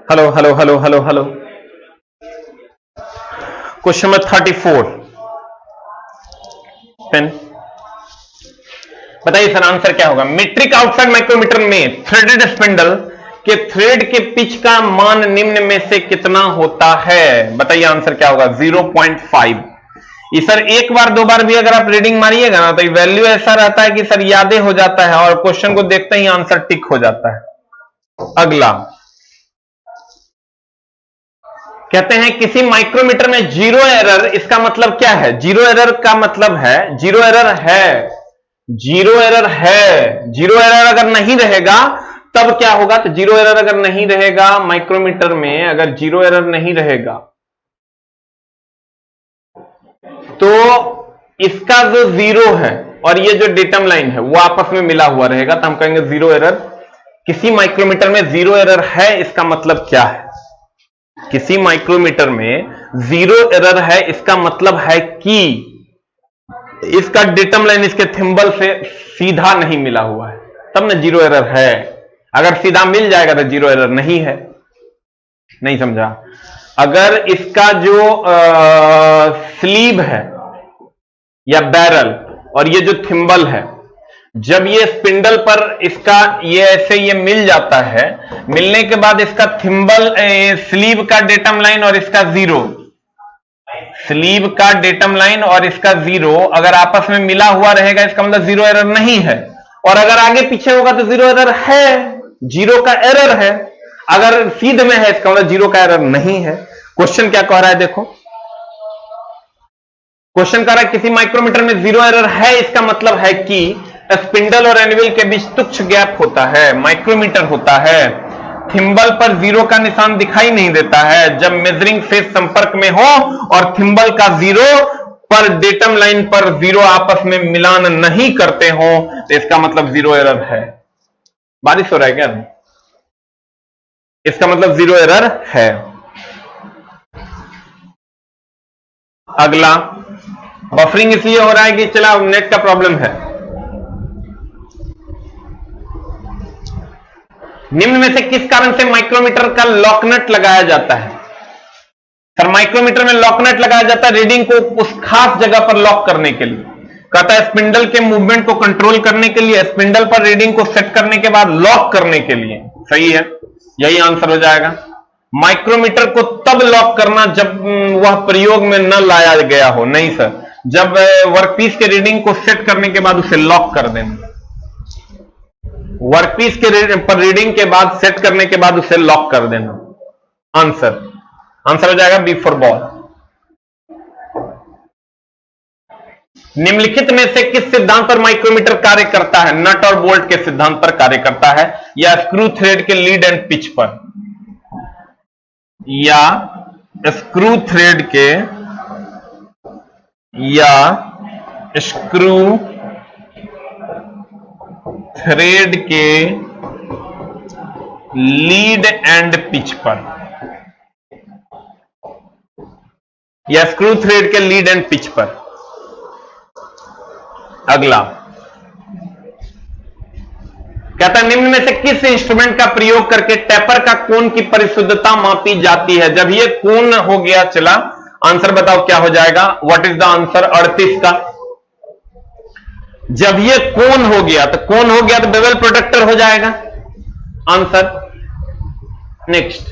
Hello hello hello hello hello. Question number 34 पेन बताइए sir answer क्या होगा। मीट्रिक आउटसाइड माइक्रोमीटर में थ्रेडेड स्पिंडल के थ्रेड के पिच का मान निम्न में से कितना होता है? बताइए आंसर क्या होगा। 0.5। ये सर एक बार दो बार भी अगर आप रीडिंग मारिएगा ना तो ये वैल्यू ऐसा रहता है कि सर यादें हो जाता है और क्वेश्चन को देखते ही आंसर टिक हो जाता है। अगला कहते हैं किसी माइक्रोमीटर में जीरो एरर, इसका मतलब क्या है? जीरो एरर का मतलब है जीरो एरर है, जीरो एरर है। जीरो एरर अगर नहीं रहेगा तब क्या होगा? तो जीरो एरर अगर नहीं रहेगा माइक्रोमीटर में, अगर जीरो एरर नहीं रहेगा तो इसका जो जीरो है और ये जो डेटम लाइन है वो आपस में मिला हुआ रहेगा, तो हम कहेंगे जीरो एरर। किसी माइक्रोमीटर में जीरो एरर है इसका मतलब क्या है? किसी माइक्रोमीटर में जीरो एरर है इसका मतलब है कि इसका डेटम लाइन इसके थिंबल से सीधा नहीं मिला हुआ है, तब ना जीरो एरर है। अगर सीधा मिल जाएगा तो जीरो एरर नहीं है। नहीं समझा? अगर इसका जो स्लीव है या बैरल और ये जो थिंबल है, जब ये स्पिंडल पर इसका ये ऐसे ये मिल जाता है, मिलने के बाद इसका थिंबल स्लीव का डेटम लाइन और इसका जीरो, स्लीव का डेटम लाइन और इसका जीरो अगर आपस में मिला हुआ रहेगा इसका मतलब जीरो एरर नहीं है। और अगर आगे पीछे होगा तो जीरो एरर है, जीरो का एरर है। अगर सीध में है इसका मतलब जीरो का एरर नहीं है। क्वेश्चन क्या कह रहा है देखो, क्वेश्चन कह रहा है किसी माइक्रोमीटर में जीरो एरर है, इसका मतलब है कि स्पिंडल और एनविल के बीच तुच्छ गैप होता है, माइक्रोमीटर होता है, थिंबल पर जीरो का निशान दिखाई नहीं देता है। जब मेजरिंग फेस संपर्क में हो और थिंबल का जीरो पर डेटम लाइन पर जीरो आपस में मिलान नहीं करते हो तो इसका मतलब जीरो एरर है। बारिश हो रहा है क्या? इसका मतलब जीरो एरर है। अगला बफरिंग इसलिए हो रहा है कि चला नेट का प्रॉब्लम है। निम्न में से किस कारण से माइक्रोमीटर का लॉकनट लगाया जाता है? सर माइक्रोमीटर में लॉकनट लगाया जाता है रीडिंग को उस खास जगह पर लॉक करने के लिए। कहता है स्पिंडल के मूवमेंट को कंट्रोल करने के लिए, स्पिंडल पर रीडिंग को सेट करने के बाद लॉक करने के लिए। सही है, यही आंसर हो जाएगा। माइक्रोमीटर को तब लॉक करना जब वह प्रयोग में न लाया गया हो। नहीं सर, जब वर्कपीस के रीडिंग को सेट करने के बाद उसे लॉक कर देना। वर्कपीस के पर रीडिंग के बाद सेट करने के बाद उसे लॉक कर देना। आंसर हो जाएगा बी फॉर बॉल। निम्नलिखित में से किस सिद्धांत पर माइक्रोमीटर कार्य करता है? नट और बोल्ट के सिद्धांत पर कार्य करता है, या स्क्रू थ्रेड के लीड एंड पिच पर, या स्क्रू थ्रेड के या स्क्रू थ्रेड के लीड एंड पिच पर, या स्क्रू थ्रेड के लीड एंड पिच पर। अगला कहता है निम्न में से किस इंस्ट्रूमेंट का प्रयोग करके टेपर का कोण की परिशुद्धता मापी जाती है? जब ये कोण हो गया, चला आंसर बताओ क्या हो जाएगा। What is the answer? 38 का। जब ये कोण हो गया तो कोण हो गया तो बेवल प्रोटेक्टर हो जाएगा। आंसर नेक्स्ट,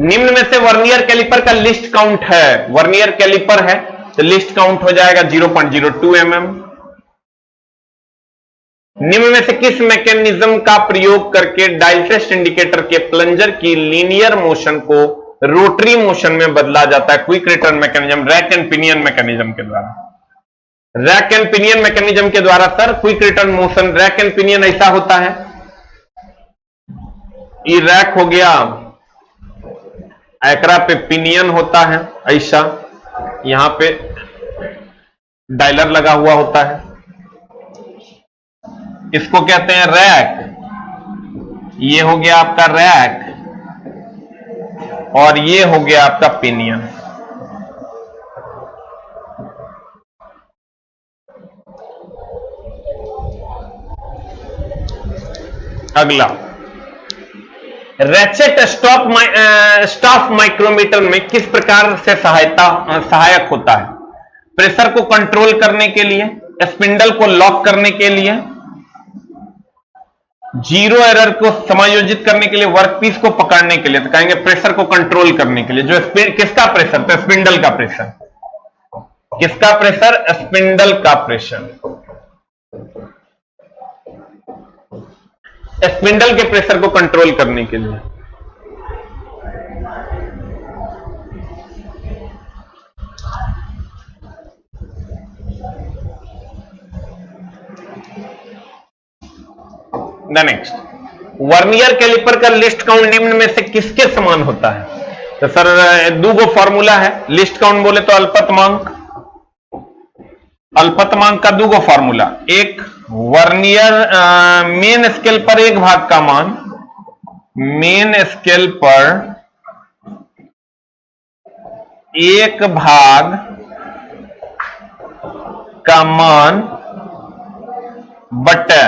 निम्न में से वर्नियर कैलिपर का लिस्ट काउंट है। वर्नियर कैलिपर है तो लिस्ट काउंट हो जाएगा 0.02 mm। निम्न में से किस मैकेनिज्म का प्रयोग करके डायल टेस्ट इंडिकेटर के प्लंजर की लीनियर मोशन को रोटरी मोशन में बदला जाता है? Quick return mechanism, rack and pinion mechanism के द्वारा। रैक एंड पिनियन मैकेनिज्म के द्वारा sir quick return motion. Rack and pinion ऐसा होता है, ये रैक हो गया, एकरा पे पिनियन होता है ऐसा, यहां पे डायलर लगा हुआ होता है, इसको कहते हैं रैक। ये हो गया आपका रैक और ये हो गया आपका पिनियन। अगला रैचेट स्टॉप माइक्रोमीटर में किस प्रकार से सहायक होता है? प्रेशर को कंट्रोल करने के लिए, स्पिंडल को लॉक करने के लिए, जीरो एरर को समायोजित करने के लिए, वर्कपीस को पकड़ने के लिए। तो कहेंगे प्रेशर को कंट्रोल करने के लिए। जो किसका प्रेशर? तो स्पिंडल का प्रेशर। किसका प्रेशर? स्पिंडल का प्रेशर। स्पिंडल के प्रेशर को कंट्रोल करने के लिए। नेक्स्ट, वर्नियर कैलिपर का लिस्ट काउंट निम्न में से किसके समान होता है? तो सर दो गो फॉर्मूला है। लिस्ट काउंट बोले तो अल्पतमांक का दो गो फॉर्मूला। एक वर्नियर मेन स्केल पर एक भाग का मान, मेन स्केल पर एक भाग का मान बटे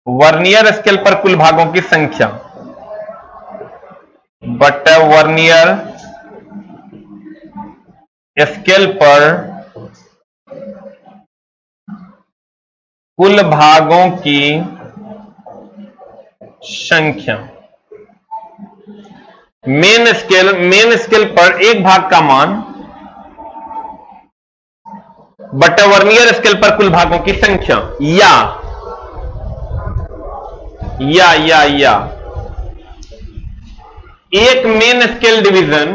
वर्नियर स्केल पर कुल भागों की संख्या बटे वर्नियर स्केल पर कुल भागों की संख्या। मेन स्केल पर एक भाग का मान बटे वर्नियर स्केल पर कुल भागों की संख्या, या एक मेन स्केल डिवीजन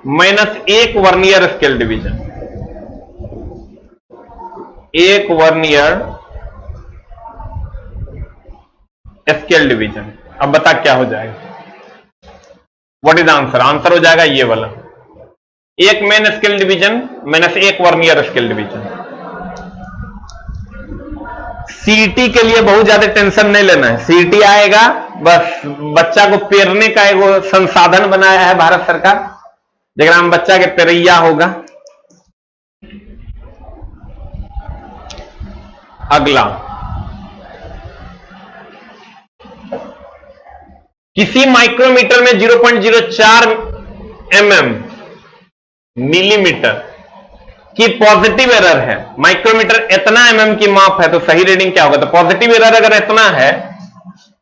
माइनस एक वर्नियर स्केल डिवीजन। एक वर्नियर स्केल डिवीजन। अब बता क्या हो जाएगा? What is answer? आंसर हो जाएगा ये वाला, एक मेन स्केल डिवीजन माइनस एक वर्नियर स्केल डिवीजन। सीईटी के लिए बहुत ज्यादा टेंशन नहीं लेना है। सीईटी आएगा, बस बच्चा को पेरने का एक संसाधन बनाया है भारत सरकार, जगह हम बच्चा के पेरैया होगा। अगला, किसी माइक्रोमीटर में 0.04 मिलीमीटर की पॉजिटिव एरर है। माइक्रोमीटर इतना की माप है, तो सही रीडिंग क्या होगा? तो पॉजिटिव एरर अगर इतना है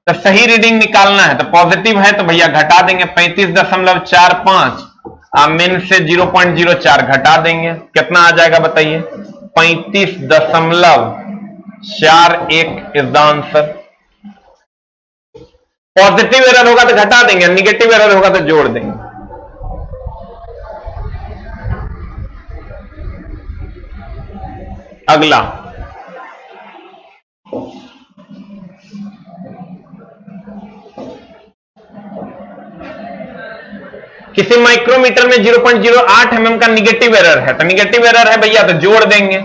तो सही रीडिंग निकालना है। तो पॉजिटिव है तो भैया घटा देंगे 35.45, मेन से 0.04 घटा देंगे, कितना आ जाएगा बताइए? 35.41 is the answer. Positive error होगा तो घटा देंगे, निगेटिव एरर होगा तो जोड़ देंगे। अगला, किसी माइक्रोमीटर में 0.08 का निगेटिव एरर है, तो निगेटिव एरर है भैया तो जोड़ देंगे।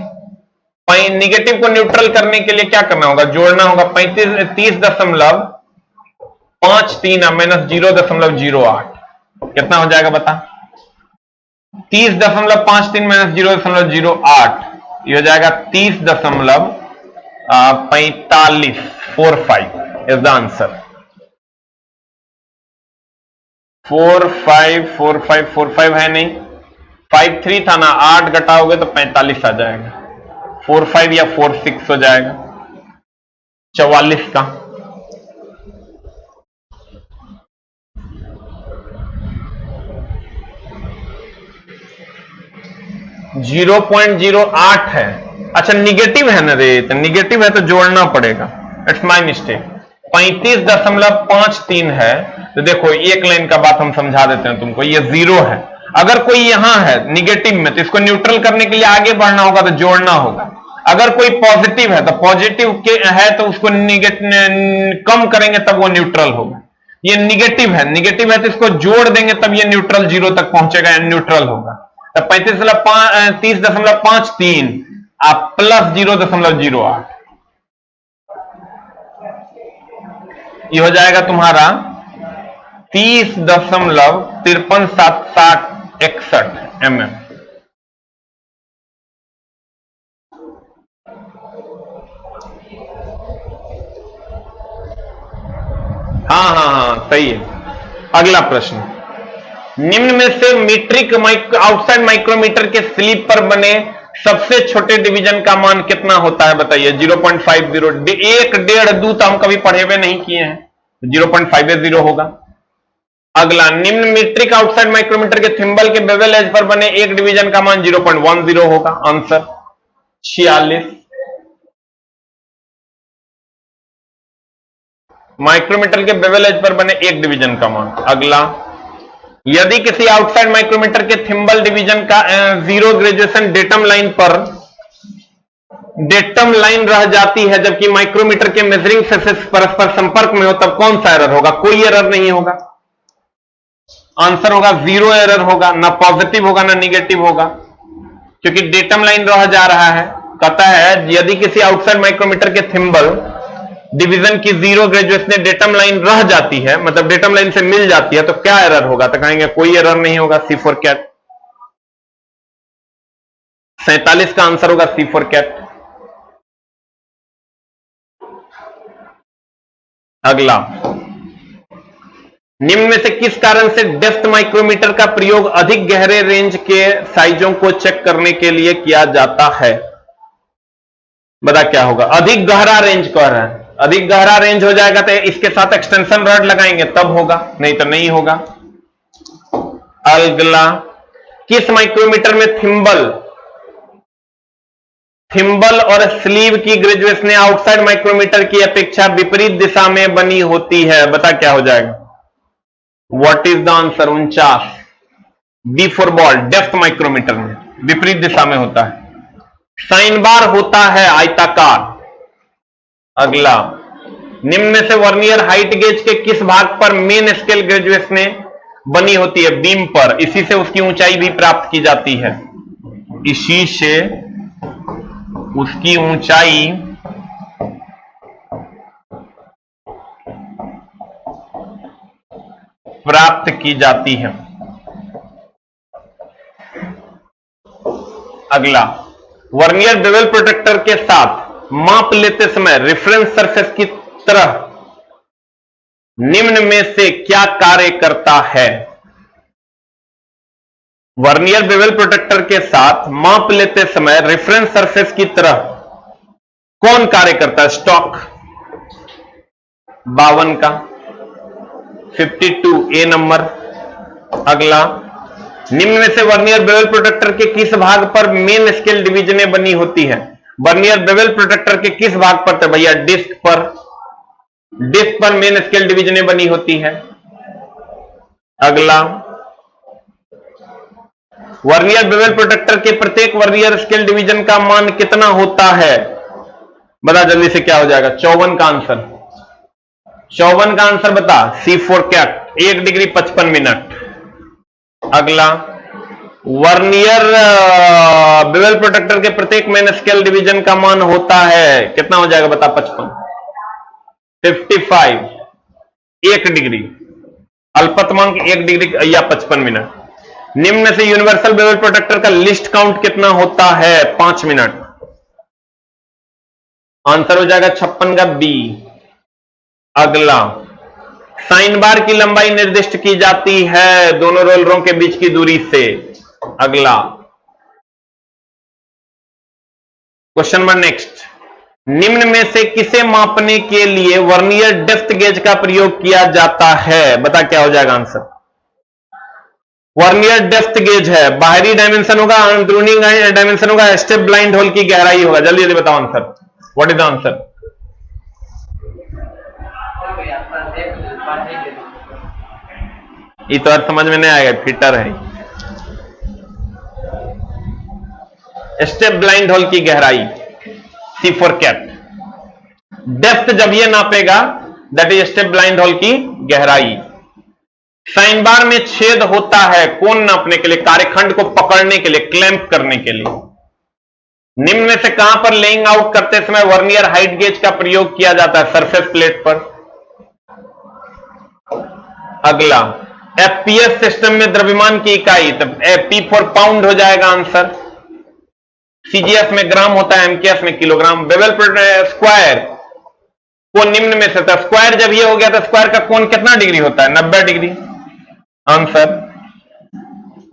निगेटिव को न्यूट्रल करने के लिए क्या करना होगा? जोड़ना होगा। 30.53 माइनस 0.08 कितना हो जाएगा बता? 30.53 माइनस 0.08 ये हो जाएगा 30.45 इज द आंसर। 45 है नहीं, 53 था ना, 8 घटाओगे तो 45 आ जाएगा। 45 या 46 हो जाएगा 44 का। जीरो 0.08 है। अच्छा निगेटिव है ना रे, तो निगेटिव है तो जोड़ना पड़ेगा। It's my mistake. 35.53 है, तो देखो एक लाइन का बात हम समझा देते हैं तुमको। ये 0 है, अगर कोई यहां है निगेटिव में तो इसको न्यूट्रल करने के लिए आगे बढ़ना होगा तो जोड़ना होगा। अगर कोई पॉजिटिव है तो पॉजिटिव के है तो उसको कम करेंगे तब वो न्यूट्रल होगा। ये निगेटिव है तो इसको जोड़ देंगे तब ये न्यूट्रल 0 तक पहुंचेगा, न्यूट्रल होगा। तो 30.53 प्लस 0.08 ये हो जाएगा तुम्हारा 30.537761 mm। हाँ हाँ हाँ सही है। अगला प्रश्न, निम्न में से मीट्रिक आउटसाइड माइक्रोमीटर के स्लीव पर बने सबसे छोटे डिवीजन का मान कितना होता है बताइए। 0.50। 1, 1.5, 2 तो हम कभी पढ़े हुए नहीं किए हैं, 0.50 होगा। अगला, निम्न मीट्रिक आउटसाइड माइक्रोमीटर के थिम्बल के बेवल एज पर बने एक डिवीजन का मान 0.10 होगा। आंसर 46। माइक्रोमीटर के बेवल एज पर बने एक डिवीजन का मान। अगला, यदि किसी आउटसाइड माइक्रोमीटर के थिम्बल डिवीजन का 0 ग्रेजुएशन डेटम लाइन पर डेटम लाइन रह जाती है जबकि माइक्रोमीटर के मेजरिंग फेसेस परस्पर संपर्क में हो, तब कौन सा एरर होगा। कोई एरर नहीं होगा। आंसर होगा 0 एरर होगा, ना पॉजिटिव होगा ना निगेटिव होगा, क्योंकि डेटम लाइन रह जा रहा है। कहता है यदि किसी आउटसाइड माइक्रोमीटर के थिम्बल डिवीजन की 0 ग्रेजुएशन डेटम लाइन रह जाती है, मतलब डेटम लाइन से मिल जाती है, तो क्या एरर होगा। तो कहेंगे कोई एरर नहीं होगा, C4 कैट। 47 का आंसर होगा C4 कैट। अगला, निम्न में से किस कारण से डेप्थ माइक्रोमीटर का प्रयोग अधिक गहरे रेंज के साइजों को चेक करने के लिए किया जाता है। बता क्या होगा। अधिक गहरा रेंज कह रहा है, अधिक गहरा रेंज हो जाएगा तो इसके साथ एक्सटेंशन रॉड लगाएंगे तब होगा, नहीं तो नहीं होगा। अगला, किस माइक्रोमीटर में थिम्बल और स्लीव की ग्रेजुएशन आउटसाइड माइक्रोमीटर की अपेक्षा विपरीत दिशा में बनी होती है। बता क्या हो जाएगा। What is the answer. 49। B for ball. Depth micrometer में विपरीत दिशा में होता है। साइन बार होता है आयताकार। अगला, निम्न में से वर्नियर हाइट गेज के किस भाग पर मेन स्केल ग्रेजुएशन बनी होती है। बीम पर। इसी से उसकी ऊंचाई भी प्राप्त की जाती है। इसी से उसकी ऊंचाई प्राप्त की जाती है। अगला, वर्नियर बेवल प्रोटेक्टर के साथ माप लेते समय रेफरेंस सरफेस की तरह निम्न में से क्या कार्य करता है। वर्नियर बेवल प्रोटेक्टर के साथ माप लेते समय रेफरेंस सरफेस की तरह कौन कार्य करता है। स्टॉक 52 का 52 ए नंबर। अगला, निम्न में से वर्नियर बेवल प्रोटेक्टर के किस भाग पर मेन स्केल डिवीजनें बनी होती है। वर्नियर बेवल प्रोटेक्टर के किस भाग पर। तो भैया डिस्क पर। डिस्क पर मेन स्केल डिवीजनें बनी होती है। अगला, वर्नियर बेवल प्रोटेक्टर के प्रत्येक वर्नियर स्केल डिवीजन का मान कितना होता है। बता जल्दी से क्या हो जाएगा। 54 का आंसर। 54 का आंसर बता। C4 cat. 1 degree 55 minute. अगला, वर्नियर बेवल प्रोटेक्टर के प्रत्येक मेन स्केल डिवीजन का मान होता है कितना हो जाएगा बता। 55 1 डिग्री। अल्पतमांक 1 डिग्री या 55 मिनट। निम्न में से यूनिवर्सल बेवल प्रोटेक्टर का लिस्ट काउंट कितना होता है। 5 मिनट। आंसर हो जाएगा 56 का बी। अगला, साइन बार की लंबाई निर्दिष्ट की जाती है दोनों रोलरों के बीच की दूरी से। अगला क्वेश्चन नंबर नेक्स्ट, निम्न में से किसे मापने के लिए वर्नियर डेप्थ गेज का प्रयोग किया जाता है। बता क्या हो जाएगा आंसर। वर्नियर डेप्थ गेज है, बाहरी डायमेंशन होगा, अंदरूनी डायमेंशन होगा, स्टेप ब्लाइंड होल की गहराई होगा। जल्दी जल्दी बताओ answer. What is the answer. ये तो समझ में नहीं आएगा, फिटर है। स्टेप ब्लाइंड होल की गहराई C4 कैट। डेप्थ जब ये नापेगा that is step blind hole की गहराई। साइन बार में छेद होता है कौन नापने के लिए। कार्यखंड को पकड़ने के लिए, क्लैंप करने के लिए। निम्न में से कहां पर लेइंग आउट करते समय वर्नियर हाइट गेज का प्रयोग किया जाता है। सरफेस प्लेट पर। अगला, FPS सिस्टम में द्रव्यमान की इकाई तब P फॉर पाउंड हो जाएगा आंसर। CGS में ग्राम होता है, MKS में किलोग्राम। बेवल स्क्वायर कोण निम्न में से, तो स्क्वायर जब ये हो गया तो स्क्वायर का कोण कितना डिग्री होता है? 90 डिग्री। आंसर।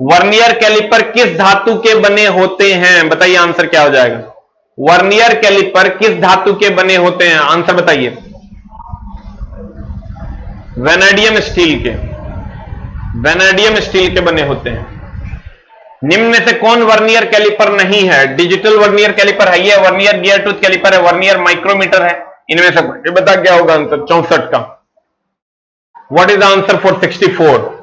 वर्नियर कैलिपर किस धातु के बने होते हैं? बताइए आंसर क्या हो जाएगा? वर्नियर कैलिपर किस धातु के बने होते हैं? आंसर बताइए। वेनेडियम स्टील के, वेनेडियम स्टील के बने होते हैं। निम्न में से कौन वर्नियर कैलिपर नहीं है? डिजिटल वर्नियर कैलिपर है, ये वर्नियर गियर टूथ कैलिपर है, वर्नियर माइक्रोमीटर है, इनमें से ये बता क्या होगा आंसर 64 का? What is the answer for 64?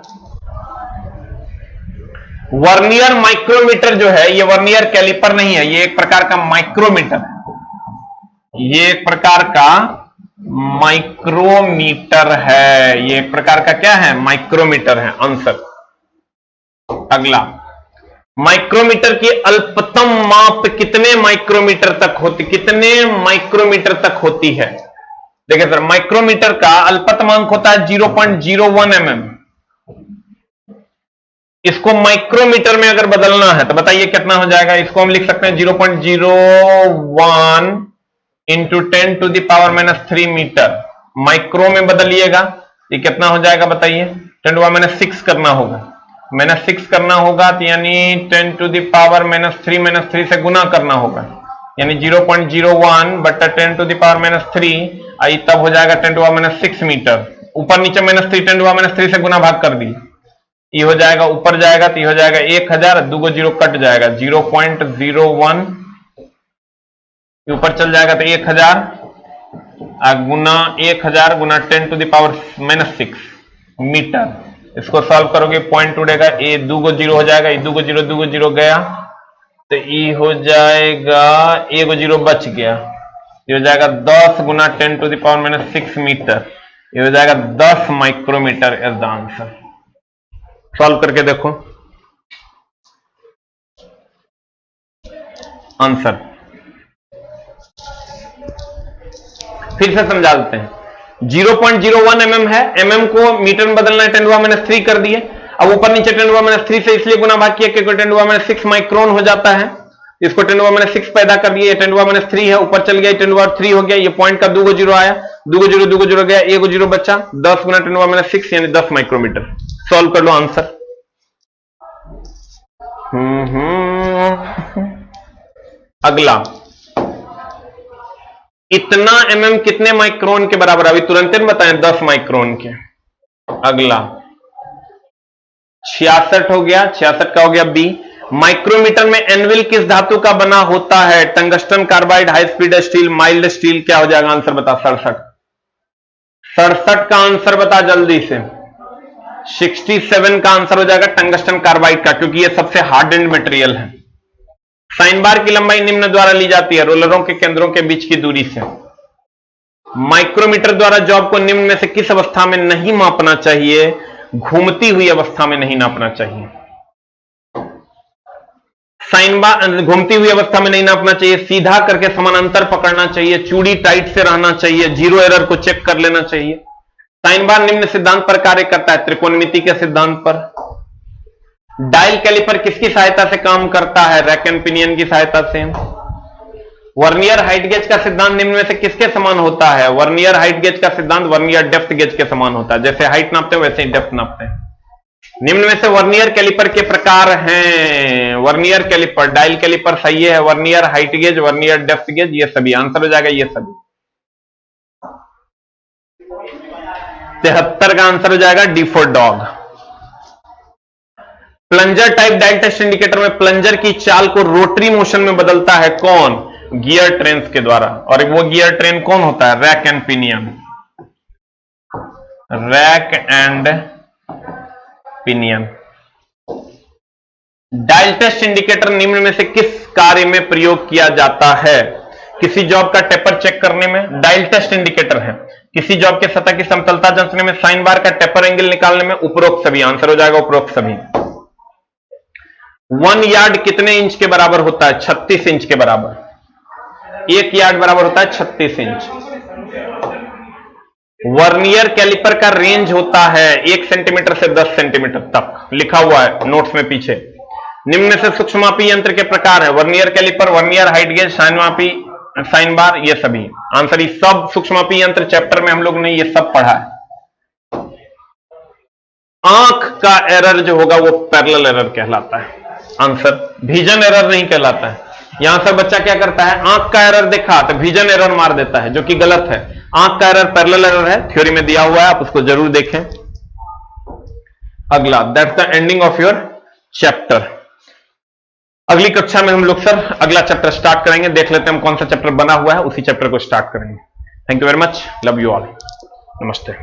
Vernier micrometer जो है ये वर्नियर कैलिपर नहीं है, ये एक प्रकार का माइक्रोमीटर है, ये एक प्रकार का माइक्रोमीटर है, ये एक प्रकार का क्या है? माइक्रोमीटर है। आंसर। अगला, माइक्रोमीटर की अल्पतम माप कितने माइक्रोमीटर तक होती, कितने माइक्रोमीटर तक होती है? देखिए सर, माइक्रोमीटर का अल्पतमांक होता है 0.01 mm। इसको माइक्रोमीटर में अगर बदलना है तो बताइए कितना हो जाएगा? इसको हम लिख सकते हैं 0.01 इंटू 10⁻³ मीटर। माइक्रो में बदलिएगा ये कितना हो जाएगा बताइए? 10⁻6 करना होगा, -6 करना होगा, तो यानी 10⁻³ से गुना करना होगा, यानी 0.01 बट्टा 10⁻³ आई तब हो जाएगा 10⁻6 मीटर। ऊपर नीचे -3 10⁻³ से गुना भाग कर दी, ये हो जाएगा, ऊपर जाएगा तो ये हो जाएगा 1000, 2 जीरो कट जाएगा, 0.01 ऊपर चल जाएगा तो 1000 गुना 1000 गुना 10⁻6 मीटर। इसको सॉल्व करोगे पॉइंट उड़ेगा, ये 2 जीरो हो जाएगा, ये 2 जीरो गया तो ये हो जाएगा 1 जीरो बच गया, ये हो जाएगा 10 गुना 10⁻6 मीटर, ये हो जाएगा 10 micrometer is the answer. Solve करके देखो आंसर। फिर से समझा देते हैं, 0.01 mm है, mm को मीटर में बदलना है, 10⁻³ कर दिए, अब ऊपर नीचे 10⁻³ से इसलिए गुना भाग किया क्योंकि 10⁻6 माइक्रोन हो जाता है, इसको 10⁻6 पैदा कर दिए, 10⁻³ है, ऊपर चल गया 10⁻³ हो गया, ये पॉइंट का 2 जीरो आया, 2 जीरो गया, 1 जीरो बचा, 10 गुना 10⁻6 यानी 10 माइक्रोमीटर। सॉल्व कर लो आंसर। अगला, इतना mm कितने माइक्रोन के बराबर? अभी तुरंत बताएं, 10 माइक्रोन के। अगला 66 हो गया, 66 का हो गया बी। माइक्रोमीटर में एनविल किस धातु का बना होता है? Tungsten carbide, high speed steel, mild steel, क्या हो जाएगा आंसर बता? 67 का आंसर बता जल्दी से। 67 का आंसर हो जाएगा टंगस्टन कार्बाइड का, क्योंकि यह सबसे हार्डेंड मटेरियल है। साइन बार की लंबाई निम्न द्वारा ली जाती है, रोलरों के केंद्रों के बीच की दूरी से। माइक्रोमीटर द्वारा जॉब को निम्न में से किस अवस्था में नहीं मापना चाहिए? घूमती हुई अवस्था में नहीं नापना चाहिए। साइन बार घूमती हुई अवस्था में नहीं नापना चाहिए, सीधा करके समानांतर पकड़ना चाहिए, चूड़ी टाइट से रहना चाहिए, जीरो एरर को चेक कर लेना चाहिए। साइन बार निम्न सिद्धांत पर कार्य करता है, त्रिकोणमिति के सिद्धांत पर। डायल कैलिपर किसकी सहायता से काम करता है? रैक एंड पिनियन की सहायता से। वर्नियर हाइट गेज का सिद्धांत निम्न में से किसके समान होता है? वर्नियर हाइट गेज का सिद्धांत वर्नियर डेप्थ गेज के समान होता है, जैसे हाइट नापते हैं वैसे ही डेप्थ नापते हैं। निम्न में से वर्नियर कैलिपर के प्रकार हैं। वर्नियर कैलिपर, डायल कैलिपर सही है, vernier height gauge, vernier depth gauge, ये सभी आंसर हो जाएगा, ये सभी। 73 का आंसर हो जाएगा d for dog. Plunger type dial test indicator में प्लंजर की चाल को रोटरी मोशन में बदलता है कौन? गियर ट्रेन के द्वारा। और वो गियर ट्रेन कौन होता है? Rack and pinion. Rack and pinion. Dial test indicator निम्न में से किस कार्य में प्रयोग किया जाता है? किसी जॉब का टेपर चेक करने में डायल टेस्ट इंडिकेटर है, किसी जॉब के सतह की समतलता जांचने में, साइन बार का टेपर एंगल निकालने में, उपरोक्त सभी। आंसर हो जाएगा उपरोक्त सभी। 1 यार्ड कितने इंच के बराबर होता है? 36 इंच के बराबर। 1 यार्ड बराबर होता है 36 इंच। वर्नियर कैलिपर का रेंज होता है 1 सेंटीमीटर से 10 सेंटीमीटर तक, लिखा हुआ है नोट्स में पीछे। निम्न से सूक्ष्ममापी यंत्र के प्रकार है? Vernier caliper, vernier height gauge, sine मापी साइन बार, ये सभी आंसर, ये सब सूक्ष्मपी यंत्र चैप्टर में हम लोग ने ये सब पढ़ा है। आंख का एरर जो होगा वो पैरेलल एरर कहलाता है, आंसर विजन एरर नहीं कहलाता है। यहां से बच्चा क्या करता है, आंख का एरर देखा तो विजन एरर मार देता है, जो कि गलत है। आंख का एरर पैरेलल एरर है, थ्योरी में दिया हुआ है, आप उसको जरूर देखें। अगला, that's the ending of your chapter. अगली कक्षा में हम लोग सर अगला चैप्टर स्टार्ट करेंगे, देख लेते हैं हम कौन सा चैप्टर बना हुआ है, उसी चैप्टर को स्टार्ट करेंगे। Thank you very much, love you all, नमस्ते।